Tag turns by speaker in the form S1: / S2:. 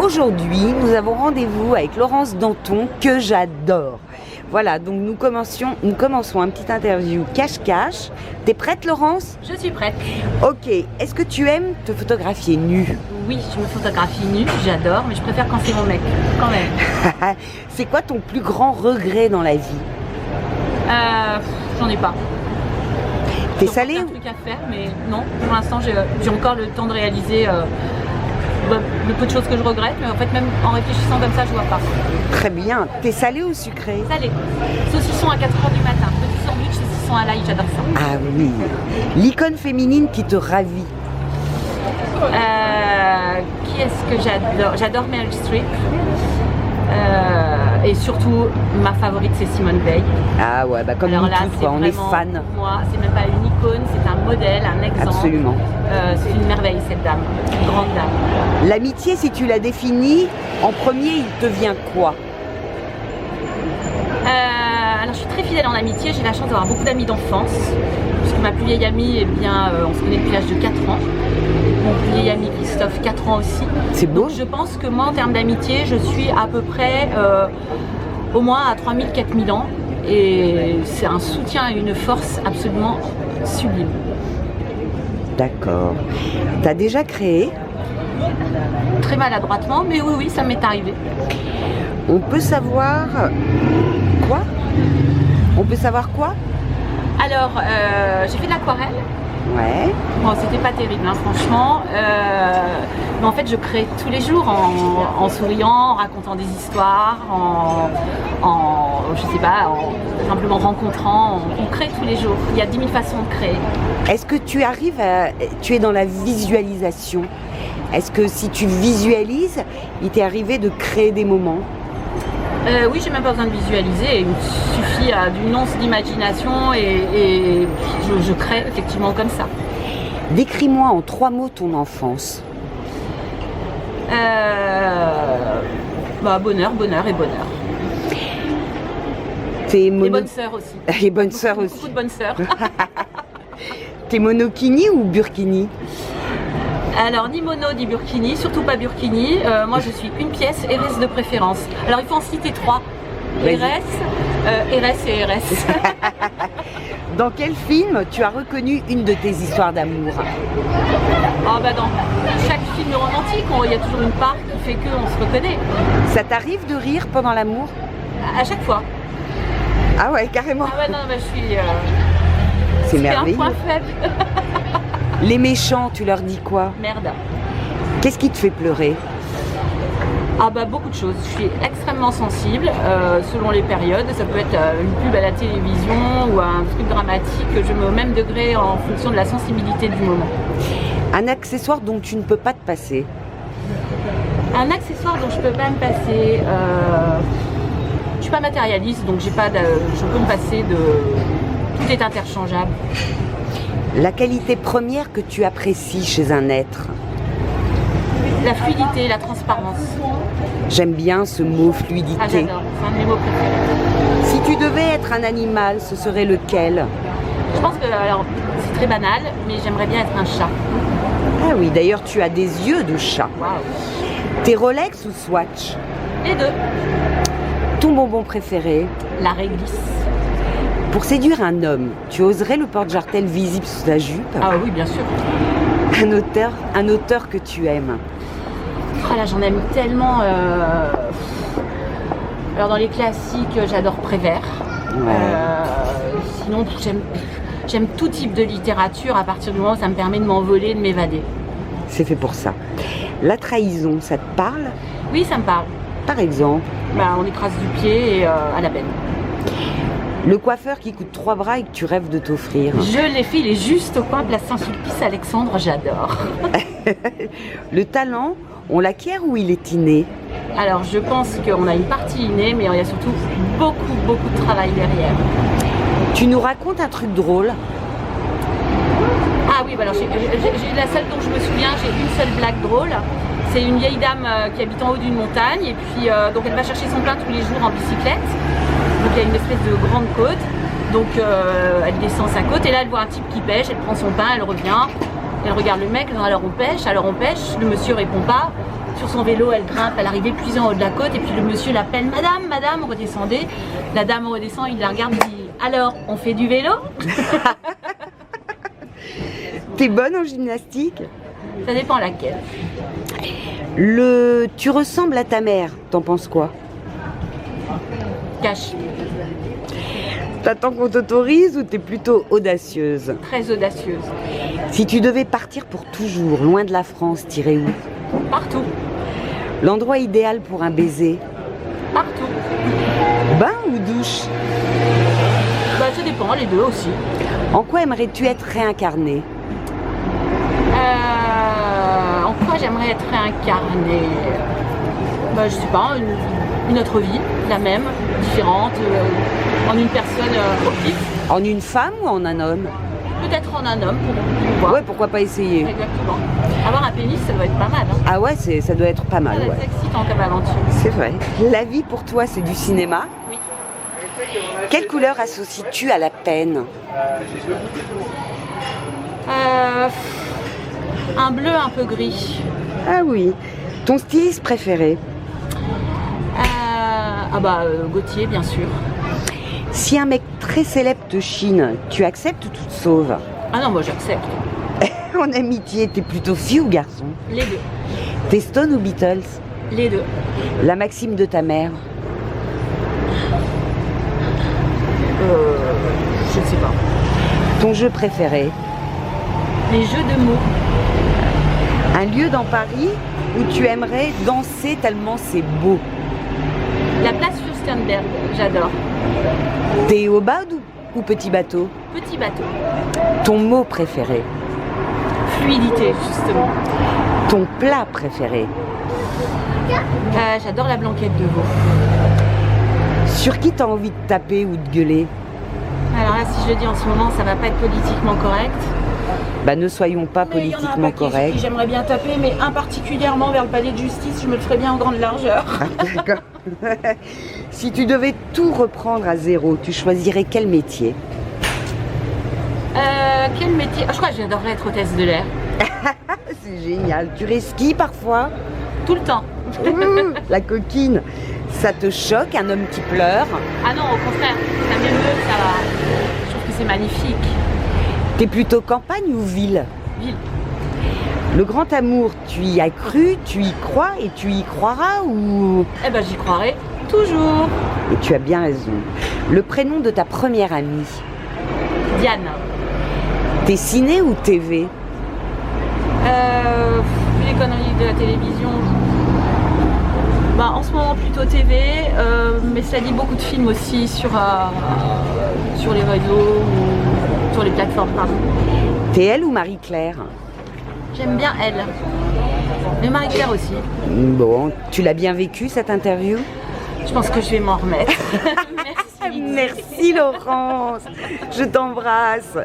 S1: Aujourd'hui, nous avons rendez-vous avec Laurence Danton, que j'adore. Voilà, donc nous commençons un petit interview cache-cache. T'es prête, Laurence?
S2: Je suis prête.
S1: Ok, est-ce que tu aimes te photographier nue?
S2: Oui, je me photographie nue, j'adore, mais je préfère quand c'est mon mec, quand même.
S1: C'est quoi ton plus grand regret dans la vie?
S2: J'en ai pas.
S1: T'es salée?
S2: J'ai un truc à faire, mais non, pour l'instant j'ai encore le temps de réaliser le peu de choses que je regrette, mais en fait même en réfléchissant comme ça, je vois pas.
S1: Très bien. T'es salée ou sucrée?
S2: Salé. Saucisson à 4h du matin, petit sandwich, saucisson à l'ail, j'adore ça.
S1: Ah oui. L'icône féminine qui te ravit?
S2: Qui est-ce que j'adore? J'adore Meryl Streep. Et surtout, ma favorite, c'est Simone Veil.
S1: Ah ouais, bah comme nous tous, quoi, on est fan.
S2: Pour moi, c'est même pas une icône, c'est un modèle, un exemple.
S1: Absolument.
S2: C'est une merveille, cette dame, une grande dame.
S1: L'amitié, si tu la définis, en premier, il te vient quoi?
S2: Alors, je suis très fidèle en amitié. J'ai la chance d'avoir beaucoup d'amis d'enfance. Puisque ma plus vieille amie, eh bien, on se connaît depuis l'âge de 4 ans. Mon plus vieil ami Christophe, 4 ans aussi.
S1: C'est beau.
S2: Donc, je pense que moi, en termes d'amitié, je suis à peu près au moins à 3000, 4000 ans. Et c'est un soutien et une force absolument sublime.
S1: D'accord. T'as déjà créé?
S2: Très maladroitement, mais oui, ça m'est arrivé.
S1: On peut savoir quoi? On peut savoir quoi?
S2: Alors, j'ai fait de l'aquarelle.
S1: Ouais.
S2: Bon, c'était pas terrible, hein, franchement. Mais en fait, je crée tous les jours en souriant, en racontant des histoires, je sais pas, en simplement rencontrant. On crée tous les jours. Il y a 10 000 façons de créer.
S1: Est-ce que tu arrives à... Tu es dans la visualisation. Est-ce que si tu visualises, il t'est arrivé de créer des moments?
S2: Oui, j'ai même pas besoin de visualiser. Il me suffit d'une once d'imagination et je crée effectivement comme ça.
S1: Décris-moi en 3 mots ton enfance.
S2: Bonheur, bonheur et bonheur.
S1: T'es
S2: Et bonne sœur aussi.
S1: Et bonne sœur aussi.
S2: Beaucoup de bonnes sœurs.
S1: T'es monokini ou burkini?
S2: Alors, ni mono ni burkini, surtout pas burkini. Moi, je suis une pièce, RS de préférence. Alors, il faut en citer 3. RS et RS.
S1: Dans quel film tu as reconnu une de tes histoires d'amour?
S2: Dans chaque film romantique, il y a toujours une part qui fait qu'on se reconnaît.
S1: Ça t'arrive de rire pendant l'amour?
S2: À chaque fois.
S1: Ah ouais, carrément.
S2: Ah ouais, non, je suis...
S1: C'est merveilleux.
S2: un point faible.
S1: Les méchants, tu leur dis quoi?
S2: Merde.
S1: Qu'est-ce qui te fait pleurer?
S2: Beaucoup de choses. Je suis extrêmement sensible selon les périodes. Ça peut être une pub à la télévision ou un truc dramatique. Je mets au même degré en fonction de la sensibilité du moment.
S1: Un accessoire dont tu ne peux pas te passer?
S2: Un accessoire dont je peux pas me passer... je suis pas matérialiste, donc je peux me passer de... Tout est interchangeable.
S1: La qualité première que tu apprécies chez un être?
S2: La fluidité, la transparence.
S1: J'aime bien ce mot fluidité.
S2: Ah, j'adore, c'est un de mes mots préférés.
S1: Si tu devais être un animal, ce serait lequel?
S2: Je pense que, c'est très banal, mais j'aimerais bien être un chat.
S1: Ah oui, d'ailleurs tu as des yeux de chat.
S2: Waouh.
S1: T'es Rolex ou Swatch?
S2: Les deux.
S1: Ton bonbon préféré?
S2: La réglisse.
S1: Pour séduire un homme, tu oserais le porte-jartel visible sous ta jupe?
S2: Ah oui, bien sûr.
S1: Un auteur que tu aimes?
S2: Oh là, j'en aime tellement. Alors dans les classiques, j'adore Prévert.
S1: Ouais.
S2: Sinon, j'aime tout type de littérature à partir du moment où ça me permet de m'envoler, de m'évader.
S1: C'est fait pour ça. La trahison, ça te parle?
S2: Oui, ça me parle.
S1: Par exemple?
S2: On écrase du pied et à la benne.
S1: Le coiffeur qui coûte 3 bras et que tu rêves de t'offrir?
S2: Je l'ai fait, il est juste au coin de la Saint-Sulpice, Alexandre, j'adore.
S1: Le talent, on l'acquiert ou il est inné?
S2: Alors je pense qu'on a une partie innée, mais il y a surtout beaucoup de travail derrière.
S1: Tu nous racontes un truc drôle?
S2: Ah oui, alors la seule dont je me souviens, j'ai une seule blague drôle. C'est une vieille dame qui habite en haut d'une montagne et puis donc elle va chercher son pain tous les jours en bicyclette. Donc il y a une espèce de grande côte, donc elle descend sa côte et là elle voit un type qui pêche, elle prend son pain, elle revient, elle regarde le mec, alors on pêche, le monsieur répond pas, sur son vélo, elle grimpe, elle arrive épuisée en haut de la côte et puis le monsieur l'appelle Madame, Madame, redescendez. La dame redescend, il la regarde et dit alors, on fait du vélo?
S1: T'es bonne en gymnastique?
S2: Ça dépend laquelle.
S1: Tu ressembles à ta mère, t'en penses quoi?
S2: Cache,
S1: T'attends qu'on t'autorise ou t'es plutôt audacieuse?
S2: très audacieuse.
S1: Si tu devais partir pour toujours, loin de la France, t'irais où?
S2: Partout,
S1: L'endroit idéal pour un baiser?
S2: partout.
S1: Bain ou douche?
S2: Bah, ça dépend, les deux aussi.
S1: En quoi aimerais-tu être réincarné?
S2: En quoi j'aimerais être réincarnée? Bah, je sais pas, une autre vie, la même, différente, en une personne au pif.
S1: En une femme ou en un homme?
S2: Peut-être en un homme pour voir.
S1: Ouais, pourquoi pas essayer?
S2: Exactement. Avoir un pénis, ça doit être pas mal. Hein.
S1: Ah ouais, ça doit être pas mal,
S2: Ça doit
S1: ouais.
S2: être excitant comme aventure.
S1: C'est vrai. La vie pour toi, c'est du cinéma?
S2: Oui.
S1: Quelle couleur associes-tu à la peine?
S2: Un bleu un peu gris.
S1: Ah oui. Ton styliste préféré?
S2: Gauthier, bien sûr.
S1: Si un mec très célèbre te chine, tu acceptes ou tu te sauves?
S2: Ah non, moi j'accepte.
S1: En amitié, t'es plutôt fille ou garçon?
S2: Les deux.
S1: T'es Stone ou Beatles?
S2: Les deux.
S1: La maxime de ta mère?
S2: Je ne sais pas.
S1: Ton jeu préféré?
S2: Les jeux de mots.
S1: Un lieu dans Paris où tu aimerais danser tellement c'est beau?
S2: La place Fürstenberg, j'adore.
S1: T'es au bad ou petit bateau?
S2: Petit bateau.
S1: Ton mot préféré?
S2: Fluidité, justement.
S1: Ton plat préféré?
S2: J'adore la blanquette de veau.
S1: Sur qui t'as envie de taper ou de gueuler?
S2: Alors là, si je le dis en ce moment, ça va pas être politiquement correct.
S1: Bah ne soyons pas
S2: Mais il y en a un
S1: politiquement
S2: paquet sur qui
S1: corrects.
S2: j'aimerais bien taper, mais un particulièrement vers le palais de justice, je me le ferais bien en grande largeur.
S1: D'accord. Si tu devais tout reprendre à zéro, tu choisirais quel métier?
S2: Quel métier? Je crois que j'adorerais être hôtesse de l'air.
S1: C'est génial. Tu resquilles parfois?
S2: Tout le temps.
S1: Ouh, la coquine. Ça te choque, un homme qui pleure?
S2: Ah non, au contraire, ça m'émeut, ça va. Je trouve que c'est magnifique.
S1: T'es plutôt campagne ou ville?
S2: Ville.
S1: Le grand amour, tu y as cru, tu y crois et tu y croiras ou...
S2: Eh ben, j'y croirais toujours.
S1: Et tu as bien raison. Le prénom de ta première amie?
S2: Diane.
S1: T'es ciné ou TV?
S2: Vu les conneries de la télévision, bah, en ce moment plutôt TV, mais ça dit beaucoup de films aussi sur les réseaux ou sur les plateformes, pardon.
S1: T'es elle ou Marie-Claire?
S2: J'aime bien elle, mais Marie-Claire aussi.
S1: Bon, tu l'as bien vécu cette interview?
S2: Je pense que je vais m'en remettre. Merci.
S1: Merci Laurence, je t'embrasse.